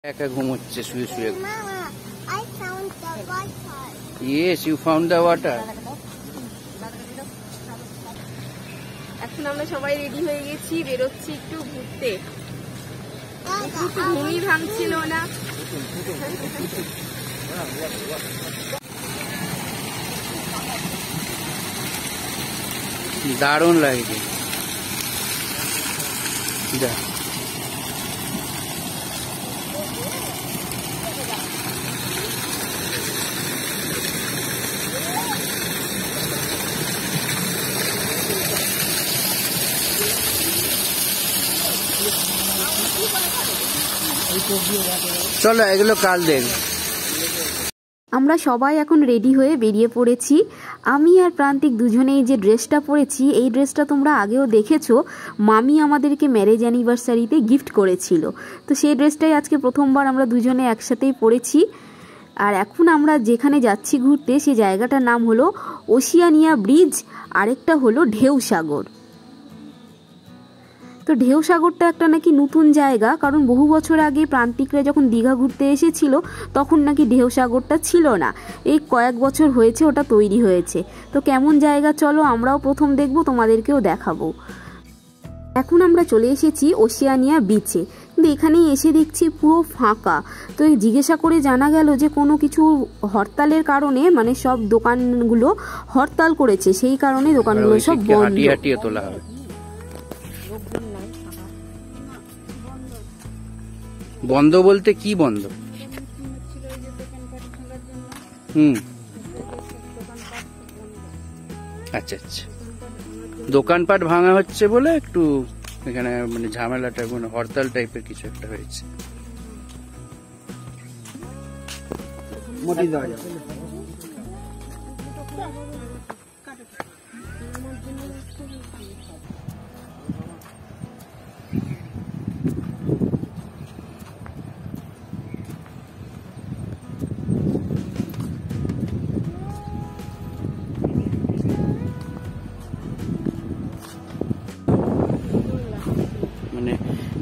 একা ঘুমোচ্ছে শুয়ে শুয়ে। Mama, I found the water. Yes, you found the water. এখন আমরা সবাই রেডি হয়ে গেছি, বেরোচ্ছি একটু ঘুরতে। একটু ঘুমই ভাঙছিল না। দারুণ লাগছে। যা চলো, এগুলো কাল দেখ। আমরা সবাই এখন রেডি হয়ে বেরিয়ে পড়েছি। আমি আর প্রান্তিক দুজনেই যে ড্রেসটা পরেছি, এই ড্রেসটা তোমরা আগেও দেখেছো, মামি আমাদেরকে ম্যারেজ অ্যানিভার্সারিতে গিফট করেছিল। তো সেই ড্রেসটাই আজকে প্রথমবার আমরা দুজনে একসাথেই পরেছি। আর এখন আমরা যেখানে যাচ্ছি ঘুরতে, সেই জায়গাটার নাম হলো ওশিয়ানিয়া ব্রিজ, আরেকটা হলো ঢেউ সাগর। তো ঢেউ সাগরটা একটা নাকি নতুন জায়গা, কারণ বহু বছর আগে প্রান্তিকরা যখন দীঘা ঘুরতে এসেছিল তখন নাকি ঢেউ সাগরটা ছিল না, এই কয়েক বছর হয়েছে ওটা তৈরি হয়েছে। তো কেমন জায়গা চলো আমরাও প্রথম দেখব, তোমাদেরকেও দেখাবো। এখন আমরা চলে এসেছি ওশিয়ানিয়া বিচে, কিন্তু এখানেই এসে দেখছি পুরো ফাঁকা। তো জিজ্ঞাসা করে জানা গেল যে কোনো কিছু হরতালের কারণে, মানে সব দোকানগুলো হরতাল করেছে, সেই কারণে দোকানগুলো সব বন্ধ। তোলা হবে। বন্ধ বলতে কি বন্ধ? আচ্ছা আচ্ছা, দোকানপাট ভাঙা হচ্ছে বলে একটু এখানে মানে ঝামেলাটা, মানে হরতাল টাইপের কিছু একটা হয়েছে।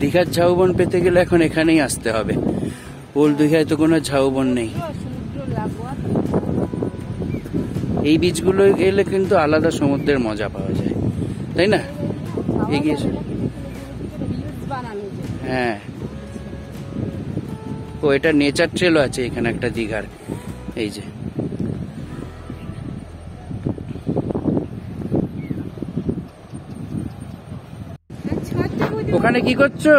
দীঘার ঝাউবন পেতে গেলে এখন এখানেই আসতে হবে, ওল্ড দীঘায় তো কোনো ঝাউবন নেই। এই বীজগুলো গেলে কিন্তু আলাদা সমুদ্রের মজা পাওয়া যায়, তাই না? এগিয়ে হ্যাঁ, ও এটা নেচার ট্রেলও আছে এখানে একটা দীঘার। এই যে ওখানে কি করছো?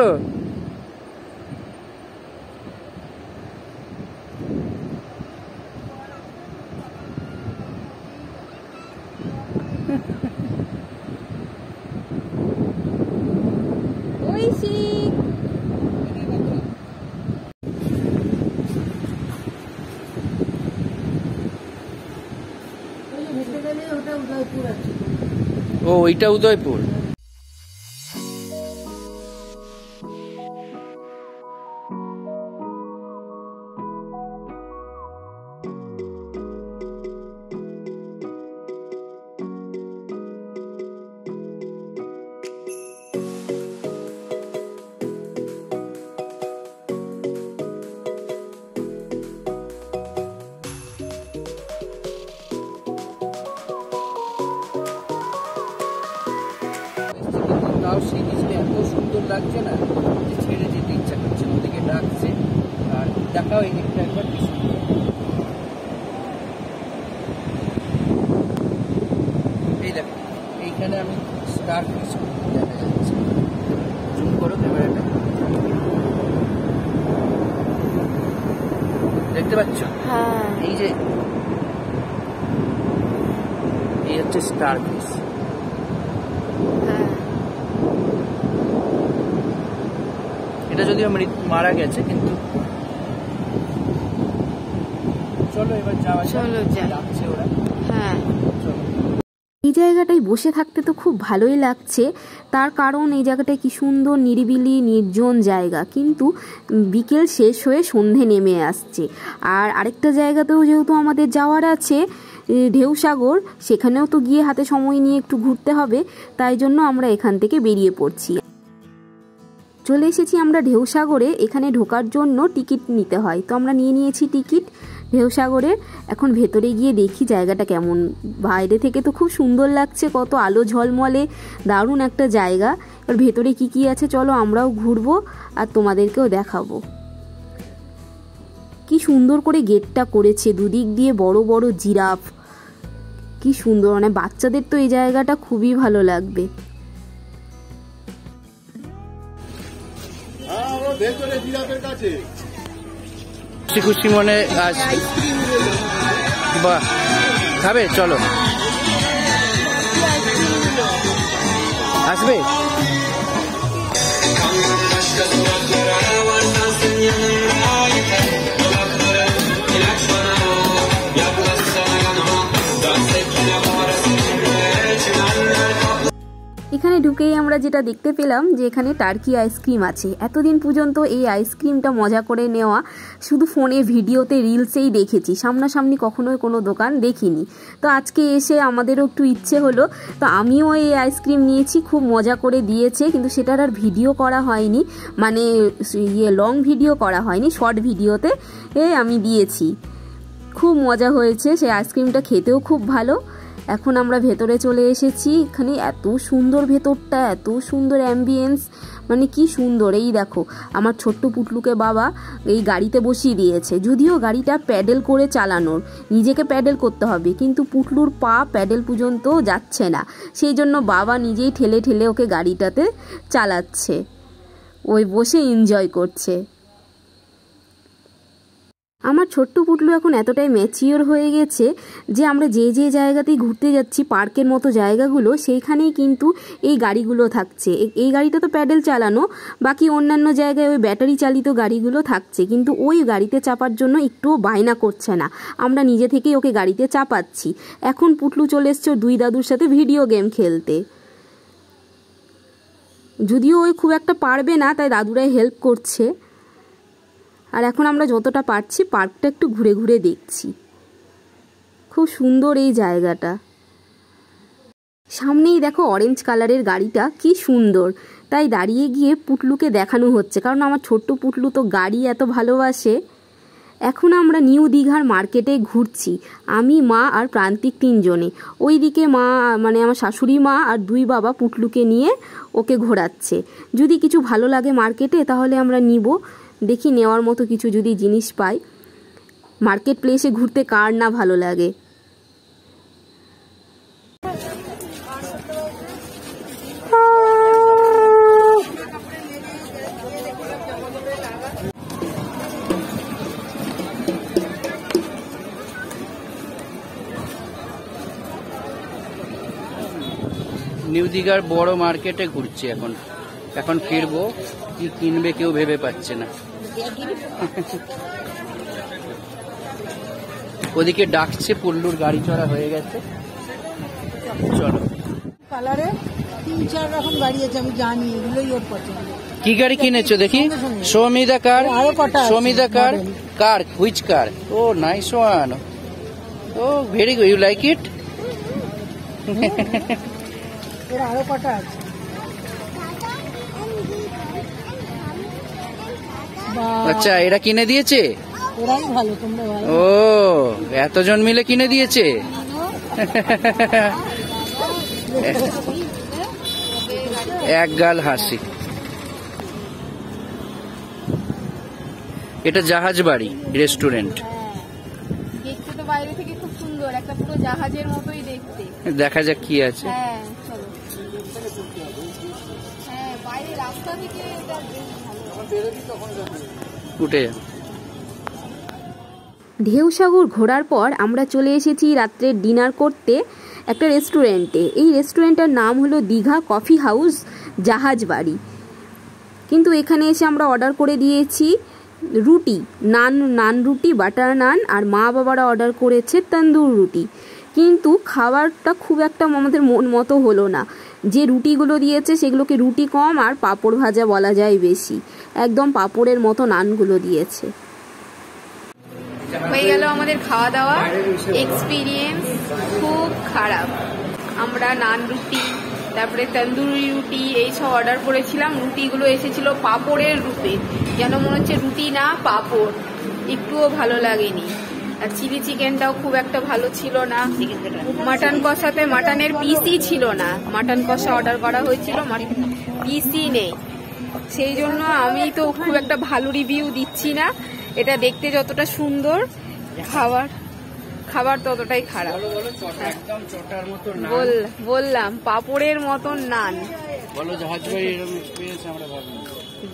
ও ওইটা উদয়পুর। সেই জিনিসটা এত সুন্দর লাগছে না যে ছেড়ে যেতে ইচ্ছা করছে, ওদিকে ডাকছে। আর দেখাও এই দিকটা একবার, কি সুন্দর। এই দেখো, এইখানে আমি স্টার ফিশ দেখা যাচ্ছে। জুম করো ক্যামেরাটা, দেখতে পাচ্ছ? এই যে এই হচ্ছে স্টার ফিশ। এটা যদিও মারা গেছে, কিন্তু চলো এবার যাওয়া যাচ্ছে ওরা। হ্যাঁ, এই জায়গাটায় বসে থাকতে তো খুব ভালোই লাগছে, তার কারণ এই জায়গাটায় কি সুন্দর নিরিবিলি নির্জন জায়গা, কিন্তু বিকেল শেষ হয়ে সন্ধে নেমে আসছে। আর আরেকটা জায়গাতেও যেহেতু আমাদের যাওয়ার আছে, ঢেউ সাগর, সেখানেও তো গিয়ে হাতে সময় নিয়ে একটু ঘুরতে হবে, তাই জন্য আমরা এখান থেকে বেরিয়ে পড়ছি। চলে এসেছি আমরা ঢেউসাগরে। এখানে ঢোকার জন্য টিকিট নিতে হয়, তো আমরা নিয়ে নিয়েছি টিকিট ঢেউসাগরে। এখন ভেতরে গিয়ে দেখি জায়গাটা কেমন। বাইরে থেকে তো খুব সুন্দর লাগছে, কত আলো ঝলমলে, দারুণ একটা জায়গা। এবার ভেতরে কি কি আছে চলো আমরাও ঘুরবো আর তোমাদেরকেও দেখাবো। কি সুন্দর করে গেটটা করেছে, দুদিক দিয়ে বড় বড় জিরাফ, কি সুন্দর। মানে বাচ্চাদের তো এই জায়গাটা খুবই ভালো লাগবে। খুশি মনে বাহ, খাবে? চলো, আসবে। এখানে ঢুকেই আমরা যেটা দেখতে পেলাম যে এখানে টার্কি আইসক্রিম আছে। এতদিন পর্যন্ত এই আইসক্রিমটা মজা করে নেওয়া শুধু ফোনে, ভিডিওতে, রিলসেই দেখেছি, সামনাসামনি কখনোই কোনো দোকান দেখিনি। তো আজকে এসে আমাদেরও একটু ইচ্ছে হলো, তো আমিও এই আইসক্রিম নিয়েছি। খুব মজা করে দিয়েছে, কিন্তু সেটার আর ভিডিও করা হয়নি, মানে লং ভিডিও করা হয়নি, শর্ট ভিডিওতে আমি দিয়েছি। খুব মজা হয়েছে, সেই আইসক্রিমটা খেতেও খুব ভালো। এখন আমরা ভেতরে চলে এসেছি। এখানে এত সুন্দর ভেতরটা, এত সুন্দর অ্যাম্বিয়েন্স, মানে কি সুন্দর। এই দেখো আমার ছোট্ট পুটলুকে বাবা এই গাড়িতে বসিয়ে দিয়েছে। যদিও গাড়িটা প্যাডেল করে চালানোর, নিজেকে প্যাডেল করতে হবে, কিন্তু পুটলুর পা প্যাডেল পর্যন্ত যাচ্ছে না, সেই জন্য বাবা নিজেই ঠেলে ঠেলে ওকে গাড়িটাতে চালাচ্ছে, ওই বসে এনজয় করছে। আমার ছোট্ট পুটলু এখন এতটাই ম্যাচিওর হয়ে গেছে যে আমরা যে যে জায়গাতেই ঘুরতে যাচ্ছি, পার্কের মতো জায়গাগুলো, সেইখানেই কিন্তু এই গাড়িগুলো থাকছে। এই গাড়িটা তো প্যাডেল চালানো, বাকি অন্যান্য জায়গায় ওই ব্যাটারি চালিত গাড়িগুলো থাকছে, কিন্তু ওই গাড়িতে চাপার জন্য একটুও বায়না করছে না, আমরা নিজে থেকেই ওকে গাড়িতে চাপাচ্ছি। এখন পুটলু চলে এসছে দুই দাদুর সাথে ভিডিও গেম খেলতে। যদিও ওই খুব একটা পারবে না, তাই দাদুরাই হেল্প করছে। আর এখন আমরা যতটা পারছি পার্কটা একটু ঘুরে ঘুরে দেখছি। খুব সুন্দর এই জায়গাটা। সামনেই দেখো অরেঞ্জ কালারের গাড়িটা, কি সুন্দর। তাই দাঁড়িয়ে গিয়ে পুটলুকে দেখানো হচ্ছে, কারণ আমার ছোট্ট পুটলু তো গাড়ি এত ভালোবাসে। এখন আমরা নিউ দীঘার মার্কেটে ঘুরছি, আমি, মা আর প্রান্তিক, তিনজনে। ওইদিকে মা, মানে আমার শাশুড়ি মা আর দুই বাবা পুটলুকে নিয়ে ওকে ঘোরাচ্ছে। যদি কিছু ভালো লাগে মার্কেটে তাহলে আমরা নিব, দেখি নেওয়ার মতো কিছু যদি জিনিস পাই। মার্কেট প্লেসে ঘুরতে কার না ভালো লাগে। নিউ দীঘার বড় মার্কেটে ঘুরছি এখন। এখন ফিরবো, কি কিনবে কেউ ভেবে পাচ্ছে না। ওদিকে ডাকছে, পুল্লুর গাড়ি চড়া হয়ে গেছে। চলো। কালারে 3-4 রকম গাড়ি আছে, আমি জানি, এগুলোই ওর পছন্দ। কি গাড়ি কিনেছো দেখি? Show me the car, show me the car. Car, which car? Oh nice one, oh very good, you like it? এর আরো কটা আছে। আচ্ছা, এরা কিনে দিয়েছে? ওরাই ভালো, তোমরা ভালো। ও, এতজন মিলে কিনে দিয়েছে। এক গাল হাসি। এটা জাহাজ বাড়ি রেস্টুরেন্ট। দেখতে তো বাইরে থেকে খুব সুন্দর, একটা পুরো জাহাজের মতোই দেখতে। দেখা যাক কি আছে। হ্যাঁ চলো। হ্যাঁ, বাইরে রাস্তা থেকে এটা উঠে যা। ঢেউসাগর ঘোরার পর আমরা চলে এসেছি রাত্রে ডিনার করতে একটা রেস্টুরেন্টে। এই রেস্টুরেন্টের নাম হলো দীঘা কফি হাউস জাহাজ বাড়ি। কিন্তু এখানে এসে আমরা অর্ডার করে দিয়েছি রুটি, নান রুটি, বাটার নান, আর মা বাবারা অর্ডার করেছে তন্দুর রুটি। কিন্তু খাবারটা খুব একটা আমাদের মন মতো হলো না। যে রুটিগুলো দিয়েছে সেগুলোকে রুটি কম আর পাঁপড় ভাজা বলা যায় বেশি, একদম পাঁপড়ের মতো নানগুলো দিয়েছে। হয়ে গেল আমাদের খাওয়া দাওয়া। এক্সপিরিয়েন্স খুব খারাপ। আমরা নান রুটি তারপরে তন্দুরি রুটি এইসব অর্ডার করেছিলাম। রুটিগুলো এসেছিল পাঁপড়ের রূপে, যেন মনে হচ্ছে রুটি না পাঁপড়, একটুও ভালো লাগেনি। আর চিলি চিকেনটাও খুব একটা ভালো ছিল না। মাটন কষাতে মাটনের পিসই ছিল না, মাটন কষা অর্ডার করা হয়েছিল, পিসই নেই। সেই জন্য আমি তো খুব একটা ভালো রিভিউ দিচ্ছি না। এটা দেখতে যতটা সুন্দর, খাবার ততটাই খারাপ। বললাম পাঁপড়ের মতন নান।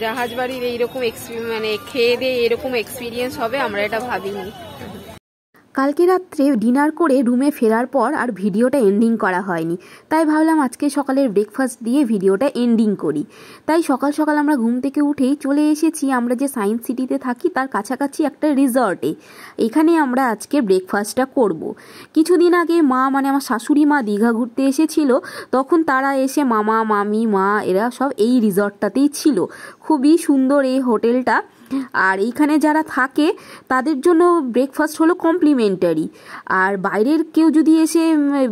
জাহাজবাড়ির এইরকম মানে খেয়ে দিয়ে এরকম এক্সপিরিয়েন্স হবে আমরা এটা ভাবিনি। কালকে রাত্রে ডিনার করে রুমে ফেরার পর আর ভিডিওটা এন্ডিং করা হয়নি, তাই ভাবলাম আজকে সকালের ব্রেকফাস্ট দিয়ে ভিডিওটা এন্ডিং করি। তাই সকাল সকাল আমরা ঘুম থেকে উঠেই চলে এসেছি আমরা যে সায়েন্স সিটিতে থাকি তার কাছাকাছি একটা রিসর্টে। এখানে আমরা আজকে ব্রেকফাস্টটা করব। কিছুদিন আগে মা মানে আমার শাশুড়ি মা দীঘা ঘুরতে এসেছিল, তখন তারা এসে মামা মামি মা এরা সব এই রিসর্টটাতেই ছিল। খুবই সুন্দর এই হোটেলটা। আর এইখানে যারা থাকে তাদের জন্য ব্রেকফাস্ট হলো কমপ্লিমেন্টারি। আর বাইরের কেউ যদি এসে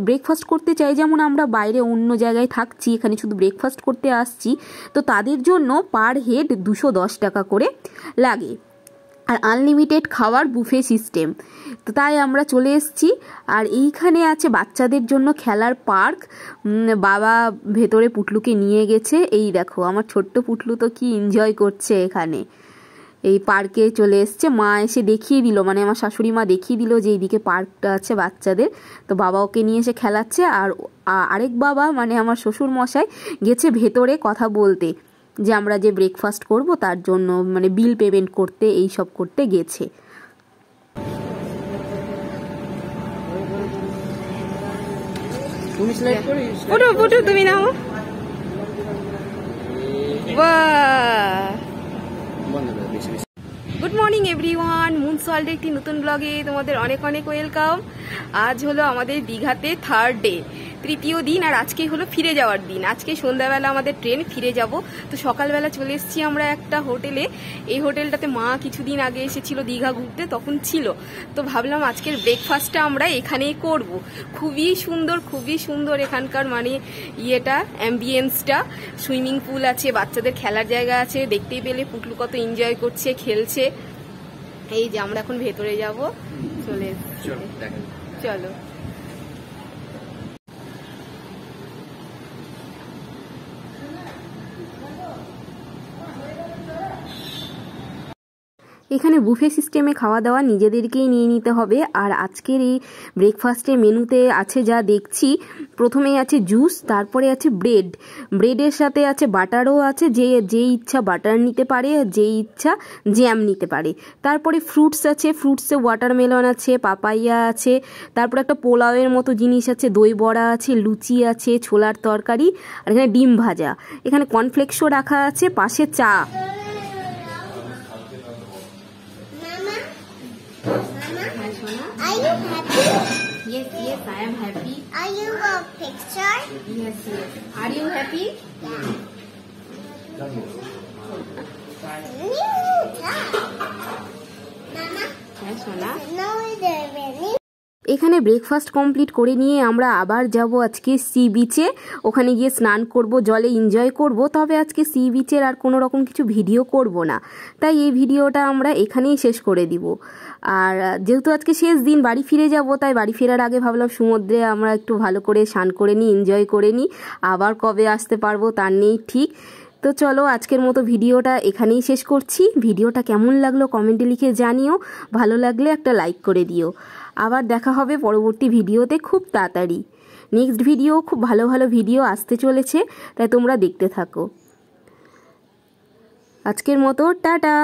ব্রেকফাস্ট করতে চায়, যেমন আমরা বাইরে অন্য জায়গায় থাকছি, এখানে শুধু ব্রেকফাস্ট করতে আসছি, তো তাদের জন্য পার হেড 210 টাকা করে লাগে। আর আনলিমিটেড খাওয়ার বুফে সিস্টেম। তো তাই আমরা চলে এসেছি। আর এইখানে আছে বাচ্চাদের জন্য খেলার পার্ক। বাবা ভেতরে পুটলুকে নিয়ে গেছে। এই দেখো আমার ছোট্ট পুটলু তো কি এনজয় করছে এখানে। এই পার্কে চলে এসছে, মা এসে দেখিয়ে দিল, মানে আমার শাশুড়ি মা দেখিয়ে দিল যে এইদিকে পার্কটা আছে বাচ্চাদের। তো বাবা ওকে নিয়ে এসে খেলাচ্ছে। আর আরেক বাবা মানে আমার শ্বশুর মশাই গেছে ভেতরে কথা বলতে, যে আমরা যে ব্রেকফাস্ট করব তার জন্য মানে বিল পেমেন্ট করতে, এই সব করতে গেছে। তুমি নাও। গুড মর্নিং এভরিওয়ান, মুনস ওয়ার্ল্ডের একটি নতুন ব্লগে তোমাদের অনেক অনেক ওয়েলকাম। আজ হলো আমাদের দীঘাতে 3rd ডে, তৃতীয় দিন। আর আজকে হলো ফিরে যাওয়ার দিন। আজকে সন্ধ্যাবেলা আমাদের ট্রেন, ফিরে যাব। তো সকালবেলা চলে এসেছি আমরা একটা হোটেলে। এই হোটেলটাতে মা কিছুদিন আগে এসেছিল দীঘা ঘুরতে, তখন ছিল। তো ভাবলাম আজকের ব্রেকফাস্টটা আমরা এখানেই করব। খুবই সুন্দর, খুবই সুন্দর এখানকার মানে ইয়েটা, অ্যাম্বিয়েন্সটা। সুইমিং পুল আছে, বাচ্চাদের খেলার জায়গা আছে। দেখতেই পেলে পুটলু কত এনজয় করছে, খেলছে। এই যে আমরা এখন ভেতরে যাব, চলে চলো। এখানে বুফে সিস্টেমে খাওয়া দাওয়া নিজেদেরকেই নিয়ে নিতে হবে। আর আজকের এই ব্রেকফাস্টের মেনুতে আছে যা দেখছি, প্রথমেই আছে জুস, তারপরে আছে ব্রেডের সাথে আছে বাটারও আছে, যে ইচ্ছা বাটার নিতে পারে, যে ইচ্ছা জ্যাম নিতে পারে। তারপরে ফ্রুটস আছে, ফ্রুটসে ওয়াটারমেলন আছে, পাপাইয়া আছে, তারপরে একটা পোলাওয়ের মতো জিনিস আছে, দই বড়া আছে, লুচি আছে, ছোলার তরকারি, আর এখানে ডিম ভাজা। এখানে কর্নফ্লেক্সও রাখা আছে, পাশে চা। Are you happy? Yes, I am happy. Are you a picture? Yes. Are you happy? Yeah. Mama, Yes, Mona. now they're ready. এখানে ব্রেকফাস্ট কমপ্লিট করে নিয়ে আমরা আবার যাব আজকে সি বিচে। ওখানে গিয়ে স্নান করব, জলে এনজয় করব। তবে আজকে সি বিচের আর কোনো রকম কিছু ভিডিও করব না, তাই এই ভিডিওটা আমরা এখানেই শেষ করে দিব। আর যেহেতু আজকে শেষ দিন, বাড়ি ফিরে যাব, তাই বাড়ি ফেরার আগে ভাবলাম সমুদ্রে আমরা একটু ভালো করে স্নান করে নিই, এনজয় করে নিই। আবার কবে আসতে পারবো তার নেই ঠিক। তো চলো আজকের মতো ভিডিওটা এখানেই শেষ করছি। ভিডিওটা কেমন লাগলো কমেন্টে লিখে জানিও, ভালো লাগলে একটা লাইক করে দিও। আবার দেখা হবে পরবর্তী ভিডিওতে খুব তাড়াতাড়ি। নেক্সট ভিডিও, খুব ভালো ভালো ভিডিও আসতে চলেছে, তাই তোমরা দেখতে থাকো। আজকের মতো টাটা।